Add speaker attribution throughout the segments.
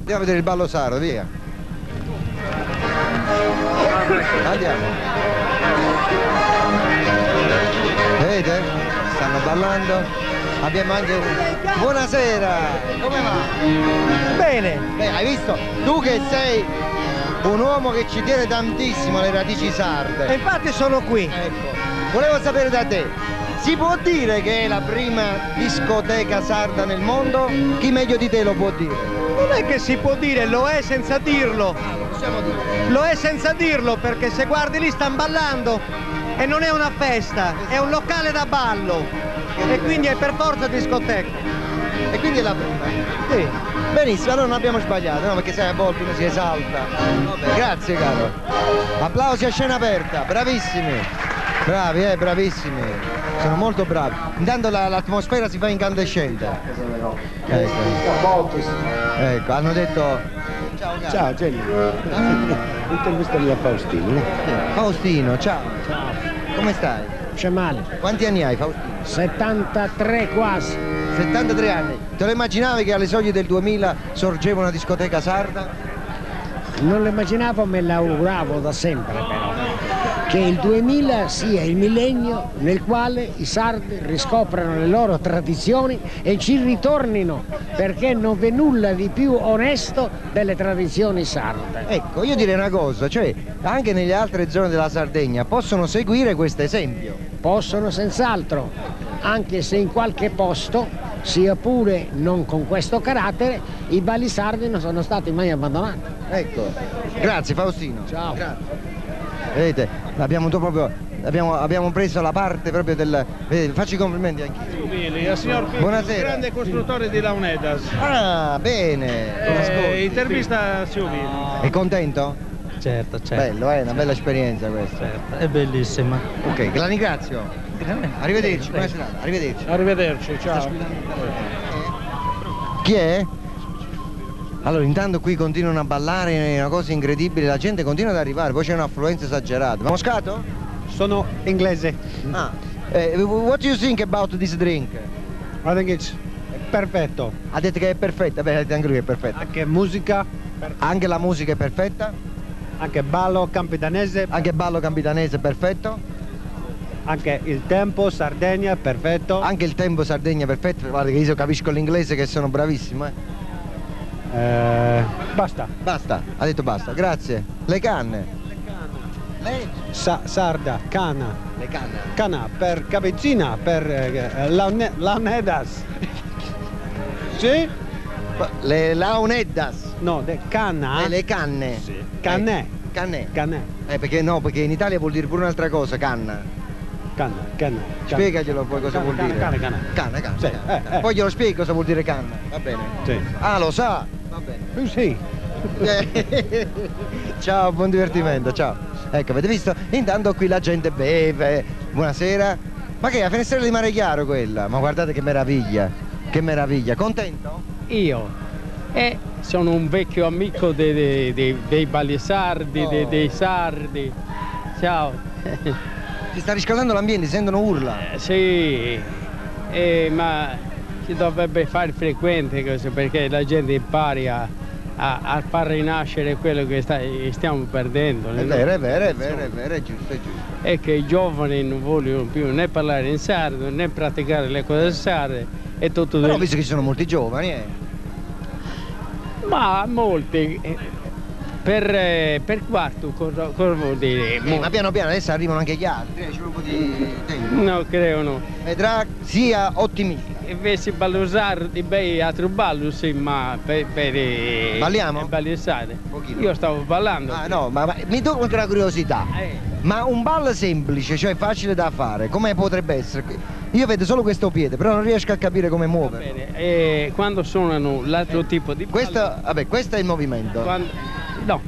Speaker 1: Andiamo a vedere il ballo sardo, via. Andiamo. Vedete? Stanno ballando. Abbiamo anche buonasera, come va?
Speaker 2: Bene.
Speaker 1: Beh, hai visto? Tu che sei un uomo che ci tiene tantissimo alle radici sarde.
Speaker 2: E infatti sono qui.
Speaker 1: Ecco, volevo sapere da te, si può dire che è la prima discoteca sarda nel mondo? Chi meglio di te lo può dire?
Speaker 2: Non è che si può dire, lo è senza dirlo.
Speaker 1: Lo possiamo dire.
Speaker 2: Lo è senza dirlo, perché se guardi lì stanno ballando e non è una festa, è un locale da ballo. E quindi è per forza discoteca.
Speaker 1: E quindi è la prima?
Speaker 2: Sì.
Speaker 1: Benissimo, allora non abbiamo sbagliato, no? Perché sai, a volte uno si esalta. Vabbè, grazie caro. Applausi a scena aperta, bravissimi. Bravi, bravissimi. Sono molto bravi. Intanto l'atmosfera si fa incandescente. Ecco, hanno detto... Ciao caro.
Speaker 3: Ciao Jenny. Intervistami a Faustino.
Speaker 1: Faustino, ciao.
Speaker 3: Ciao.
Speaker 1: Come stai?
Speaker 3: C'è male.
Speaker 1: Quanti anni hai, Faustino?
Speaker 3: 73 quasi.
Speaker 1: 73 anni. Te lo immaginavi che alle soglie del 2000 sorgeva una discoteca sarda?
Speaker 3: Non lo immaginavo, me l'auguravo da sempre però. Che il 2000 sia il millennio nel quale i sardi riscoprano le loro tradizioni e ci ritornino, perché non v'è nulla di più onesto delle tradizioni sarde.
Speaker 1: Ecco, io direi una cosa, cioè anche nelle altre zone della Sardegna possono seguire questo esempio.
Speaker 3: Possono senz'altro, anche se in qualche posto, sia pure non con questo carattere, i balli sardi non sono stati mai abbandonati.
Speaker 1: Ecco, grazie Faustino.
Speaker 3: Ciao.
Speaker 1: Grazie. Vedete, abbiamo preso la parte proprio del... Vedete, faccio i complimenti anche io.
Speaker 4: Il signor Pico,
Speaker 1: Buonasera.
Speaker 4: grande costruttore di Launedas.
Speaker 1: Ah, bene.
Speaker 4: Intervista Silvino.
Speaker 1: È contento?
Speaker 5: Certo, certo.
Speaker 1: Bello, è una bella esperienza questa.
Speaker 5: Certo, è bellissima.
Speaker 1: Ok, la ringrazio. Arrivederci, buona serata. Arrivederci.
Speaker 4: Arrivederci, ciao.
Speaker 1: Chi è? Allora, intanto qui continuano a ballare, è una cosa incredibile, la gente continua ad arrivare, poi c'è un'affluenza esagerata. Moscato?
Speaker 2: Sono inglese.
Speaker 1: Ah. What do you think about this drink?
Speaker 2: I think it's perfetto.
Speaker 1: Ha detto che è perfetta, beh, ha detto anche lui che è perfetta.
Speaker 2: Anche musica,
Speaker 1: Anche la musica è perfetta?
Speaker 2: anche ballo campidanese,
Speaker 1: Anche il ballo campidanese è perfetto?
Speaker 2: anche il tempo Sardegna perfetto.
Speaker 1: Anche il tempo Sardegna è perfetto? Guarda che io capisco l'inglese che sono bravissimo,
Speaker 2: Basta.
Speaker 1: Basta, ha detto basta, grazie. Le canne? Le?
Speaker 2: Sarda, cana.
Speaker 1: Le canne.
Speaker 2: Cana per Cavezzina, per Launedas. Sì?
Speaker 1: Le launeddas?
Speaker 2: No, cana.
Speaker 1: Le canne?
Speaker 2: Sì. Canne.
Speaker 1: Canne?
Speaker 2: Canne.
Speaker 1: Perché no, perché in Italia vuol dire pure un'altra cosa, canna.
Speaker 2: Canna.
Speaker 1: Spiegaglielo poi cosa vuol dire.
Speaker 2: Canna.
Speaker 1: Canna.
Speaker 2: Sì,
Speaker 1: Poi glielo spiego cosa vuol dire canna, va bene?
Speaker 2: Sì.
Speaker 1: Ah, lo sa? Va bene.
Speaker 2: Sì.
Speaker 1: Ciao, buon divertimento, ciao. Ecco, avete visto? Intanto qui la gente beve. Buonasera. Ma che è la finestrella di Mare Chiaro quella? Ma guardate che meraviglia. Che meraviglia. Contento?
Speaker 6: Io sono un vecchio amico dei balli sardi, dei sardi. Ciao.
Speaker 1: Si sta riscaldando l'ambiente, si sentono urla.
Speaker 6: Sì, ma si dovrebbe fare frequente così, perché la gente impari a far rinascere quello che stiamo perdendo.
Speaker 1: È vero, è giusto.
Speaker 6: È che i giovani non vogliono più né parlare in sardo né praticare le cose sarde. È tutto.
Speaker 1: Però ho visto che ci sono molti giovani,
Speaker 6: Ma molti. Per quarto cosa vuol dire?
Speaker 1: Ma piano piano adesso arrivano anche gli altri, c'è un po' di tempo.
Speaker 6: No, credo no.
Speaker 1: Vedrà, sia ottimista.
Speaker 6: Invece ballo sardi, beh, altro ballo sì, ma per
Speaker 1: Balliamo?
Speaker 6: balli sardi.
Speaker 1: Pochino.
Speaker 6: Io stavo ballando.
Speaker 1: Ah no, ma mi tocca anche la curiosità.
Speaker 6: Eh.
Speaker 1: Ma un ballo semplice, cioè facile da fare, come potrebbe essere? Io vedo solo questo piede, però non riesco a capire come muovere.
Speaker 6: Bene, quando suonano l'altro tipo di ballo,
Speaker 1: Questo è il movimento.
Speaker 6: no,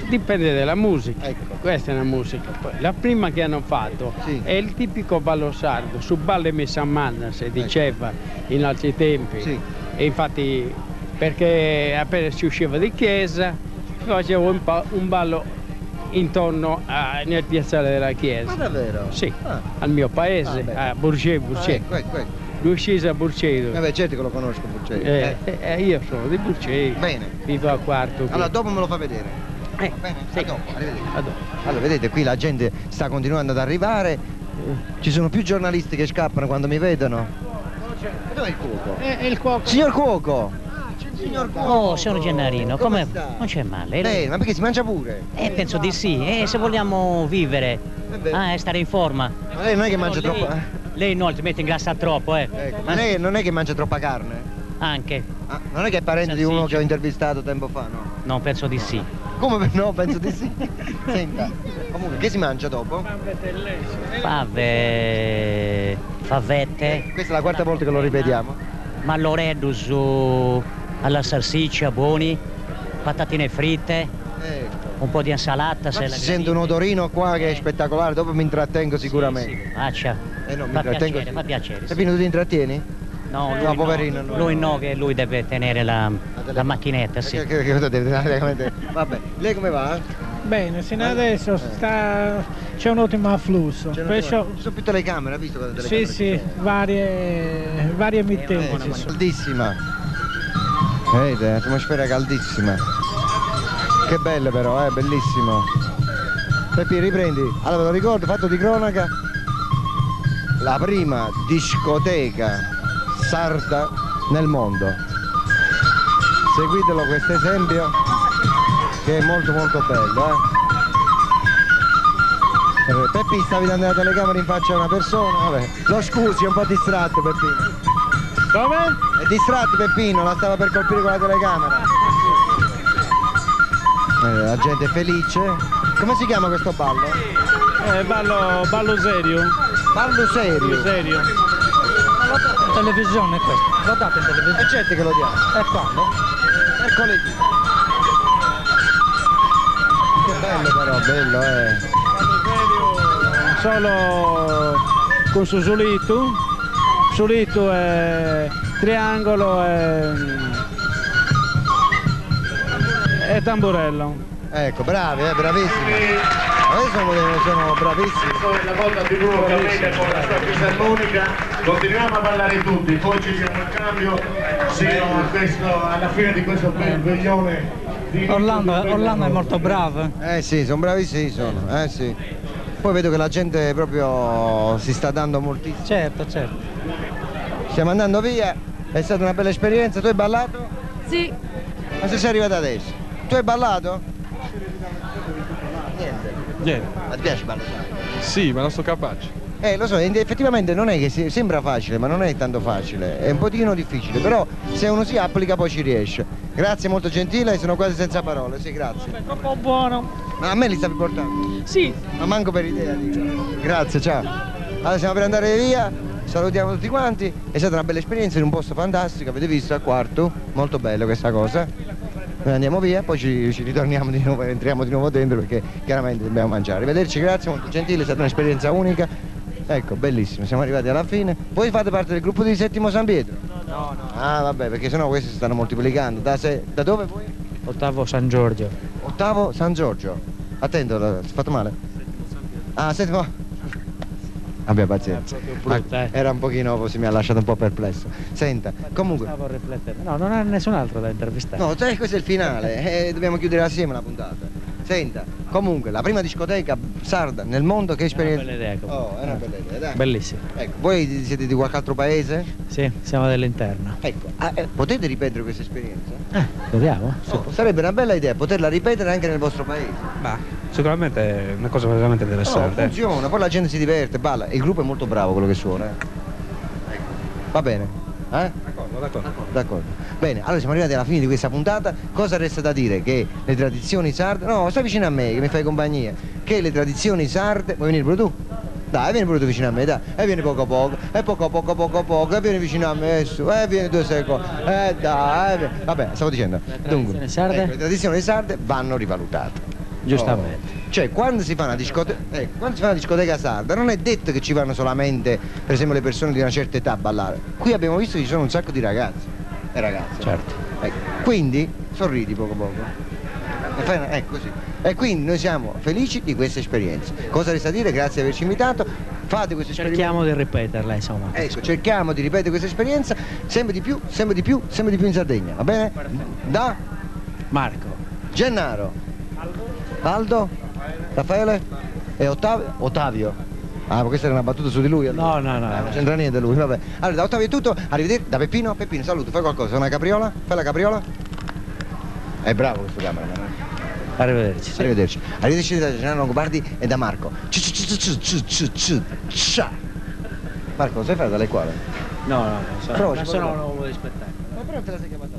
Speaker 6: dipende dalla musica.
Speaker 1: Ecco.
Speaker 6: Questa è la musica. Poi, la prima che hanno fatto
Speaker 1: Sì.
Speaker 6: è il tipico ballo sardo, su balle messa a manna, si diceva in altri tempi.
Speaker 1: Sì.
Speaker 6: E infatti, perché appena si usciva di chiesa, si faceva un ballo intorno nel piazzale della chiesa.
Speaker 1: Ma davvero?
Speaker 6: Sì,
Speaker 1: Ah.
Speaker 6: al mio paese,
Speaker 1: Ah, beh.
Speaker 6: a Bourget.
Speaker 1: Ecco.
Speaker 6: Lucchese a Burcedo.
Speaker 1: Vabbè, certo che lo conosco, Burcedo.
Speaker 6: Io sono di Burcedo.
Speaker 1: Bene.
Speaker 6: Vivo a Quarto.
Speaker 1: Allora, dopo me lo fa vedere. Va bene?
Speaker 6: sì.
Speaker 1: A dopo, arrivederci.
Speaker 6: A dopo.
Speaker 1: Allora, vedete, qui la gente sta continuando ad arrivare. Ci sono più giornalisti che scappano quando mi vedono. Dov'è il cuoco?
Speaker 3: È il cuoco.
Speaker 1: Signor cuoco! Signor cuoco!
Speaker 7: Oh, signor Gennarino, come
Speaker 1: sta?
Speaker 7: non c'è male.
Speaker 1: Bene, ma perché si mangia pure?
Speaker 7: Penso di sì, se vogliamo vivere e stare in forma.
Speaker 1: Ma lei non è che mangia
Speaker 7: Lei-
Speaker 1: troppo.
Speaker 7: Lei no, altrimenti ingrassa troppo,
Speaker 1: Ecco, ma lei non è che mangia troppa carne?
Speaker 7: Anche.
Speaker 1: Ah, non è che è parente di uno
Speaker 7: Salsiccia.
Speaker 1: che ho intervistato tempo fa, no?
Speaker 7: No, penso di sì.
Speaker 1: Come no? Penso di sì. Senta, comunque, che si mangia dopo?
Speaker 7: Favette,
Speaker 1: Questa è la quarta volta che lo ripetiamo.
Speaker 7: malloreddu su alla salsiccia, buoni, patatine fritte,
Speaker 1: Ecco.
Speaker 7: un po' di insalata.
Speaker 1: Ma si sente un odorino qua che è spettacolare, dopo mi intrattengo sicuramente.
Speaker 7: Faccia.
Speaker 1: No, mi
Speaker 7: Fa
Speaker 1: intrattengo.
Speaker 7: piacere, fa piacere.
Speaker 1: Peppino, tu ti intrattieni?
Speaker 7: No, lui
Speaker 1: No, poverino, no.
Speaker 7: Lui no, che lui deve tenere la macchinetta, sì.
Speaker 1: Che cosa deve fare? Vabbè, lei come va?
Speaker 4: Bene, sino adesso c'è un ottimo afflusso.
Speaker 1: Ci
Speaker 4: Perciò,
Speaker 1: sono più telecamere, ha visto cosa
Speaker 4: sì,
Speaker 1: telecamere?
Speaker 4: sì, varie emittenti.
Speaker 1: Caldissima. Vedete, atmosfera caldissima. Che bello però, bellissimo. Peppi, riprendi. Allora ve lo ricordo, fatto di cronaca, la prima discoteca sarda nel mondo. Seguitelo questo esempio che è molto molto bello. Peppi, stavi dando la telecamera in faccia a una persona? Vabbè, lo scusi, è un po' distratto Peppino.
Speaker 4: Come?
Speaker 1: È distratto Peppino, la stava per colpire con la telecamera. La gente è felice. Come si chiama questo ballo?
Speaker 4: Ballo serio.
Speaker 1: Ballo serio.
Speaker 4: Serio.
Speaker 5: Televisione è questo. Lo date in televisione?
Speaker 1: E certo che lo diamo.
Speaker 5: E quando?
Speaker 1: Mercoledì. Che bello però, bello
Speaker 4: Solo con solito e triangolo e tamburello.
Speaker 1: Ecco, bravi, bravissimi. Adesso sono bravissimi.
Speaker 8: La volta di nuovo Carmela con la sua fisarmonica, continuiamo a ballare tutti, poi ci siamo al cambio alla fine di questo bel veglione.
Speaker 5: Orlando è molto bravo.
Speaker 1: Sì, sono bravissimi, sì. Poi vedo che la gente proprio si sta dando moltissimo.
Speaker 5: Certo.
Speaker 1: Stiamo andando via, è stata una bella esperienza. Tu hai ballato?
Speaker 9: Sì.
Speaker 1: Ma se sei arrivato adesso? Tu hai ballato?
Speaker 10: Niente.
Speaker 1: Ma ti piace ballare?
Speaker 10: Sì, ma non sono capace.
Speaker 1: Lo so, effettivamente non è che sembra facile, ma non è tanto facile, è un pochino difficile, però se uno si applica poi ci riesce. Grazie, molto gentile, sono quasi senza parole, sì, grazie.
Speaker 4: Troppo buono.
Speaker 1: Ma a me li stavi portando?
Speaker 4: Sì.
Speaker 1: Ma manco per idea, dico. Grazie, ciao. Allora stiamo per andare via, salutiamo tutti quanti, è stata una bella esperienza in un posto fantastico, avete visto, a Quarto, molto bello questa cosa. Noi andiamo via, poi ci ritorniamo di nuovo, entriamo di nuovo dentro perché chiaramente dobbiamo mangiare. Arrivederci, grazie, molto gentile, è stata un'esperienza unica. Ecco, bellissimo, siamo arrivati alla fine. Voi fate parte del gruppo di Settimo San Pietro?
Speaker 5: No.
Speaker 1: Ah, vabbè, perché sennò questi si stanno moltiplicando. Da dove voi?
Speaker 5: Ottavo San Giorgio.
Speaker 1: Ottavo San Giorgio. Attento, si è fatto male? Ah, settimo. Abbia pazienza. Era un pochino così, mi ha lasciato un po' perplesso. Senta, comunque.
Speaker 5: Stavo riflettendo. No, non ha nessun altro da intervistare.
Speaker 1: No, questo è il finale, dobbiamo chiudere assieme la puntata. Senta, comunque, la prima discoteca sarda nel mondo, che esperienza?
Speaker 7: È una bella idea, comunque.
Speaker 1: Oh, è una bella idea, dai.
Speaker 5: Bellissimo.
Speaker 1: Ecco, voi siete di qualche altro paese?
Speaker 5: Sì, siamo dell'interno.
Speaker 1: Ecco, potete ripetere questa esperienza?
Speaker 5: Vediamo.
Speaker 1: Oh, sarebbe una bella idea poterla ripetere anche nel vostro paese.
Speaker 10: Ma sicuramente è una cosa veramente
Speaker 1: No,
Speaker 10: interessante.
Speaker 1: funziona, poi la gente si diverte, balla. Il gruppo è molto bravo quello che suona. Ecco. Va bene? D'accordo. Bene, allora siamo arrivati alla fine di questa puntata. Cosa resta da dire? Che le tradizioni sarde. No, stai vicino a me che mi fai compagnia. Che le tradizioni sarde. Vuoi venire pure tu? Dai, vieni pure tu vicino a me, dai. E vieni poco a poco. E poco. E vieni vicino a me su. E vieni 2 secondi. Dai. Vabbè, stavo dicendo.
Speaker 7: tradizioni sarde?
Speaker 1: Ecco, le tradizioni sarde vanno rivalutate.
Speaker 7: Giustamente.
Speaker 1: Cioè, quando si fa una discoteca sarda, non è detto che ci vanno solamente, per esempio, le persone di una certa età a ballare. Qui abbiamo visto che ci sono un sacco di ragazzi e ragazze.
Speaker 7: Certo.
Speaker 1: Ecco. Quindi, sorridi poco. così. E quindi noi siamo felici di questa esperienza. Cosa resta da dire? Grazie di averci invitato. Fate questa esperienza.
Speaker 7: Cerchiamo di ripeterla, insomma.
Speaker 1: Ecco, cerchiamo di ripetere questa esperienza sempre di più in Sardegna, va bene? Da
Speaker 5: Marco.
Speaker 1: Gennaro. Aldo. Raffaele. E Ottavio. Ah, ma questa era una battuta su di lui allora.
Speaker 5: No.
Speaker 1: Non c'entra niente lui, vabbè. Allora, da Ottavio è tutto, arrivederci. Da Peppino, saluto, fai qualcosa, fai una capriola? Fai la capriola? È bravo questo cameraman.
Speaker 5: Arrivederci.
Speaker 1: Arrivederci. Arrivederci da Gennaro Longobardi e da Marco. Marco, lo sai fare dalle quale?
Speaker 5: No,
Speaker 1: Provaci,
Speaker 5: sono
Speaker 1: prova.
Speaker 5: un uomo di spettacolo.
Speaker 1: Ma però te la sei chiamata.